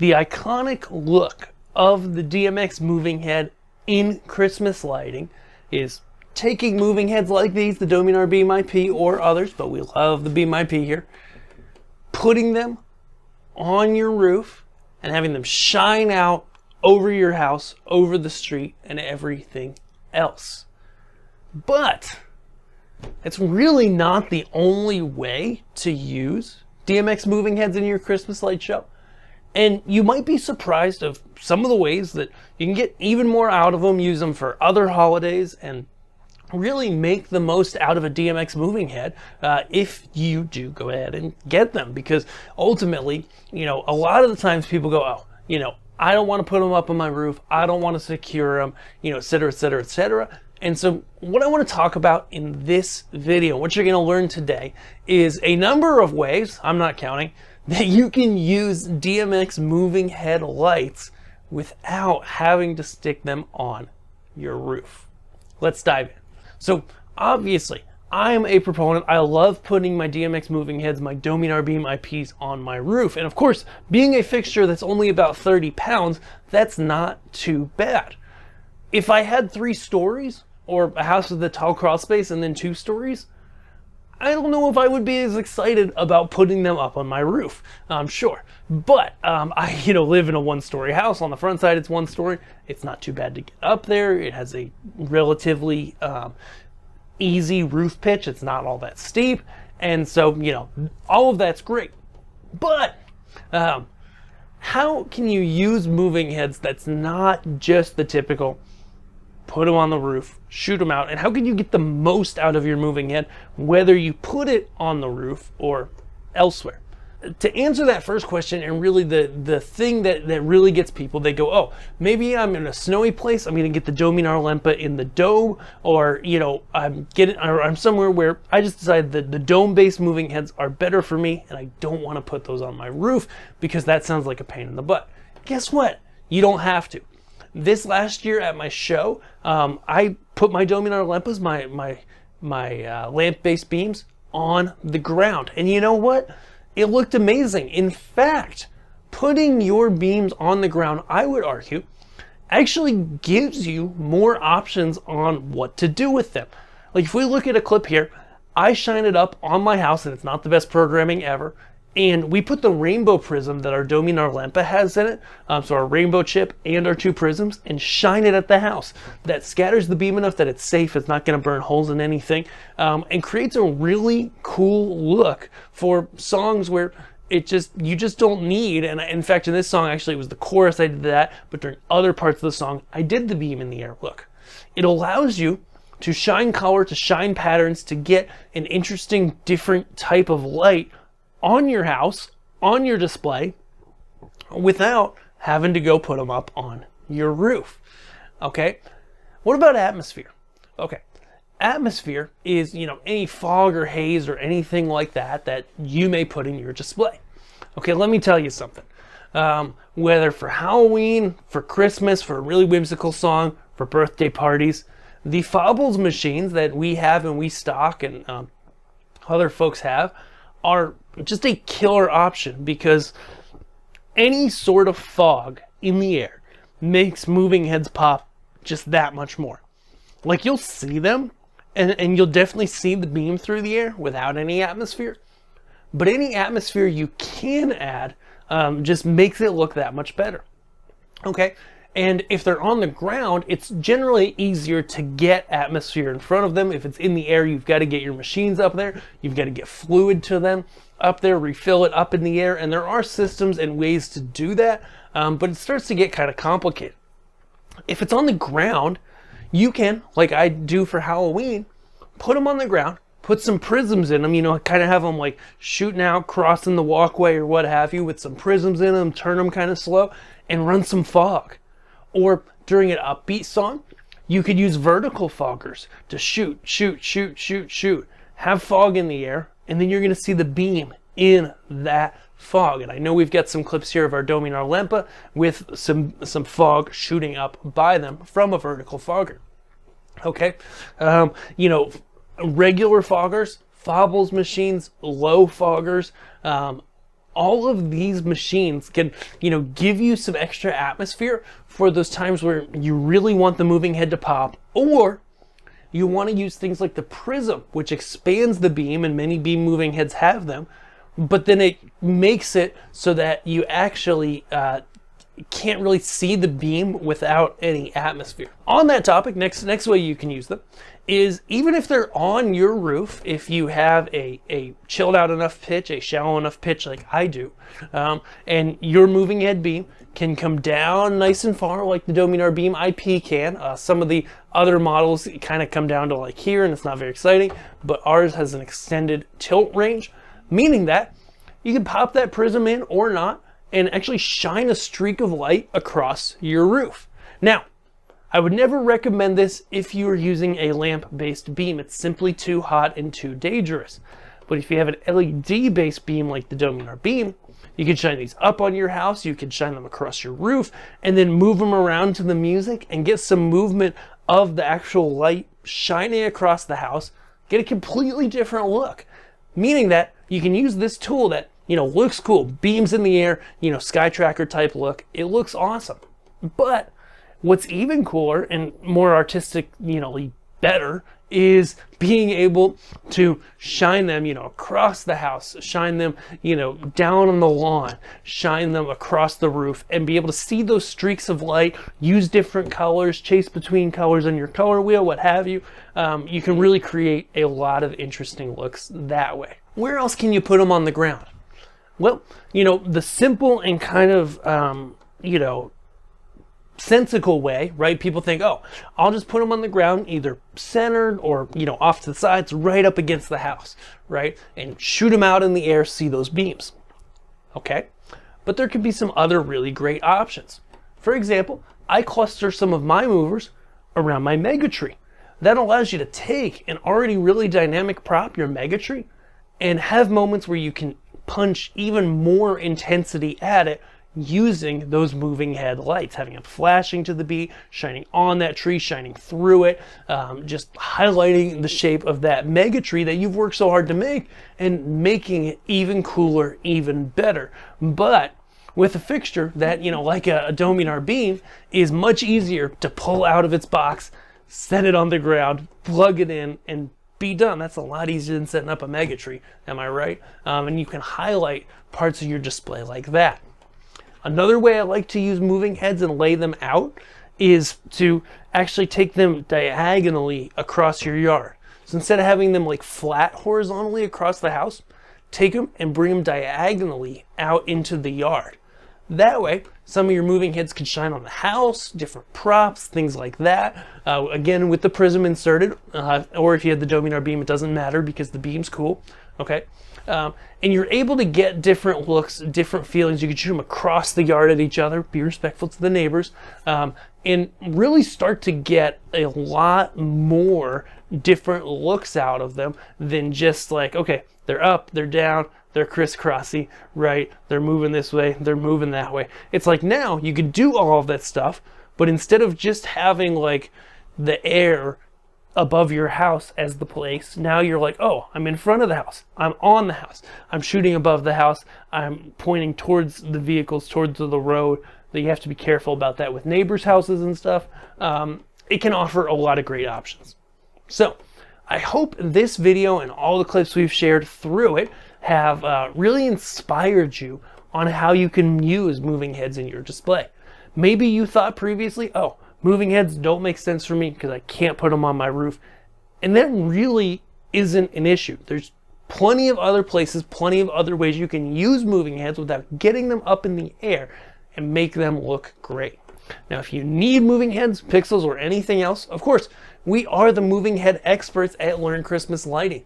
The iconic look of the DMX moving head in Christmas lighting is taking moving heads like these, the Dominar Beam IP or others, but we love the Beam IP here, putting them on your roof and having them shine out over your house, over the street, and everything else. But it's really not the only way to use DMX moving heads in your Christmas light show. And you might be surprised of some of the ways that you can get even more out of them, use them for other holidays, and really make the most out of a DMX moving head if you do go ahead and get them. Because ultimately, you know, a lot of the times people go, oh, you know, I don't want to put them up on my roof, I don't want to secure them, you know, et cetera, et cetera, et cetera. And so what I want to talk about in this video, what you're going to learn today, is a number of ways, I'm not counting, that you can use DMX moving head lights without having to stick them on your roof. Let's dive in. So obviously, I am a proponent. I love putting my DMX moving heads, my Dominar Beam IPs on my roof. And of course, being a fixture that's only about 30 pounds, that's not too bad. If I had 3 stories, or a house with a tall crawl space and then 2 stories, I don't know if I would be as excited about putting them up on my roof, I'm sure. But I live in a 1-story house. On the front side, it's 1 story. It's not too bad to get up there. It has a relatively easy roof pitch. It's not all that steep. And so, you know, all of that's great. But how can you use moving heads that's not just the typical put them on the roof, shoot them out, and how can you get the most out of your moving head, whether you put it on the roof or elsewhere? To answer that first question, and really the thing that really gets people, they go, oh, maybe I'm in a snowy place, I'm going to get the Dominar Lempa in the dome, or, you know, I'm somewhere where I just decided that the dome-based moving heads are better for me, and I don't want to put those on my roof because that sounds like a pain in the butt. Guess what? You don't have to. This last year at my show, I put my Dominar Lempas, my lamp-based beams, on the ground. And you know what? It looked amazing. In fact, putting your beams on the ground, I would argue, actually gives you more options on what to do with them. Like if we look at a clip here, I shine it up on my house, and it's not the best programming ever. And we put the rainbow prism that our Dominar Lempa has in it, so our rainbow chip and our 2 prisms, and shine it at the house. That scatters the beam enough that it's safe, it's not going to burn holes in anything, and creates a really cool look for songs where you just don't need, and in fact in this song actually it was the chorus I did that, but during other parts of the song I did the beam in the air look. It allows you to shine color, to shine patterns, to get an interesting different type of light on your house, on your display, without having to go put them up on your roof. Okay, what about atmosphere? Okay, atmosphere is, you know, any fog or haze or anything like that that you may put in your display. Okay, let me tell you something. Whether for Halloween, for Christmas, for a really whimsical song, for birthday parties, the Fobbles machines that we have and we stock and other folks have are just a killer option, because any sort of fog in the air makes moving heads pop just that much more. Like you'll see them and you'll definitely see the beam through the air without any atmosphere, but any atmosphere you can add just makes it look that much better. Okay, and if they're on the ground, it's generally easier to get atmosphere in front of them. If it's in the air, you've got to get your machines up there, you've got to get fluid to them up there, refill it up in the air, and there are systems and ways to do that, but it starts to get kind of complicated. If it's on the ground, you can, like I do for Halloween, put them on the ground, put some prisms in them, you know, kind of have them like shooting out, crossing the walkway or what have you, with some prisms in them, turn them kind of slow, and run some fog. Or during an upbeat song, you could use vertical foggers to shoot, have fog in the air, and then you're going to see the beam in that fog. And I know we've got some clips here of our Dominar Lempa with some fog shooting up by them from a vertical fogger. Okay, you know, regular foggers, Fobbles machines, low foggers, all of these machines can, give you some extra atmosphere for those times where you really want the moving head to pop, or you want to use things like the Prism, which expands the beam, and many beam moving heads have them, but then it makes it so that you actually can't really see the beam without any atmosphere. On that topic, next way you can use them is, even if they're on your roof, if you have a chilled out enough pitch, a shallow enough pitch like I do, and your moving head beam can come down nice and far like the Dominar Beam IP can. Some of the other models kind of come down to like here, and it's not very exciting, but ours has an extended tilt range, meaning that you can pop that Prism in or not and actually shine a streak of light across your roof. Now, I would never recommend this if you are using a lamp-based beam. It's simply too hot and too dangerous. But if you have an LED-based beam like the Dominar Beam, you can shine these up on your house, you can shine them across your roof, and then move them around to the music and get some movement of the actual light shining across the house, get a completely different look. Meaning that you can use this tool that, looks cool, beams in the air, sky tracker type look. It looks awesome. But what's even cooler and more artistic, better, is being able to shine them, across the house, shine them, down on the lawn, shine them across the roof, and be able to see those streaks of light, use different colors, chase between colors on your color wheel, what have you. You can really create a lot of interesting looks that way. Where else can you put them on the ground? Well, the simple and kind of, sensical way, right? People think, oh, I'll just put them on the ground, either centered or, off to the sides, right up against the house, right? And shoot them out in the air, see those beams. Okay? But there could be some other really great options. For example, I cluster some of my movers around my mega tree. That allows you to take an already really dynamic prop, your mega tree, and have moments where you can punch even more intensity at it using those moving head lights, having it flashing to the beat, shining on that tree, shining through it, just highlighting the shape of that mega tree that you've worked so hard to make and making it even cooler, even better. But with a fixture that, like a Dominar Beam, is much easier to pull out of its box, set it on the ground, plug it in, and be done. That's a lot easier than setting up a mega tree, am I right? And you can highlight parts of your display like that. Another way I like to use moving heads and lay them out is to actually take them diagonally across your yard. So instead of having them like flat horizontally across the house, take them and bring them diagonally out into the yard. That way, some of your moving heads can shine on the house, different props, things like that. Again, with the Prism inserted, or if you had the Dominar Beam, it doesn't matter because the beam's cool. Okay. And you're able to get different looks, different feelings. You can shoot them across the yard at each other, be respectful to the neighbors, and really start to get a lot more different looks out of them than just like, okay, they're up, they're down, they're crisscrossy, right? They're moving this way, they're moving that way. It's like now you can do all of that stuff, but instead of just having like the air above your house as the place, now you're like, oh, I'm in front of the house, I'm on the house, I'm shooting above the house, I'm pointing towards the vehicles, towards the road. That you have to be careful about that with neighbors' houses and stuff. It can offer a lot of great options. So I hope this video and all the clips we've shared through it have really inspired you on how you can use moving heads in your display. Maybe you thought previously, oh, moving heads don't make sense for me because I can't put them on my roof. And that really isn't an issue. There's plenty of other places, plenty of other ways you can use moving heads without getting them up in the air and make them look great. Now, if you need moving heads, pixels, or anything else, of course, we are the moving head experts at Learn Christmas Lighting.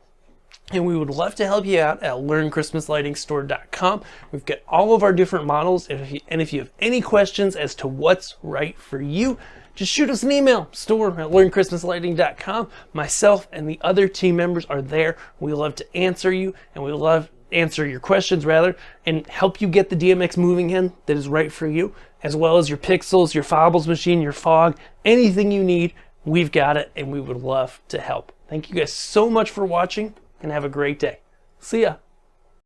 And we would love to help you out at learnchristmaslightingstore.com. We've got all of our different models. And if you have any questions as to what's right for you, just shoot us an email, store@learnchristmaslighting.com. Myself and the other team members are there. We love to answer you, and we love answer your questions rather, and help you get the DMX moving head that is right for you, as well as your pixels, your Fables machine, your fog, anything you need, we've got it, and we would love to help. Thank you guys so much for watching, and have a great day. See ya.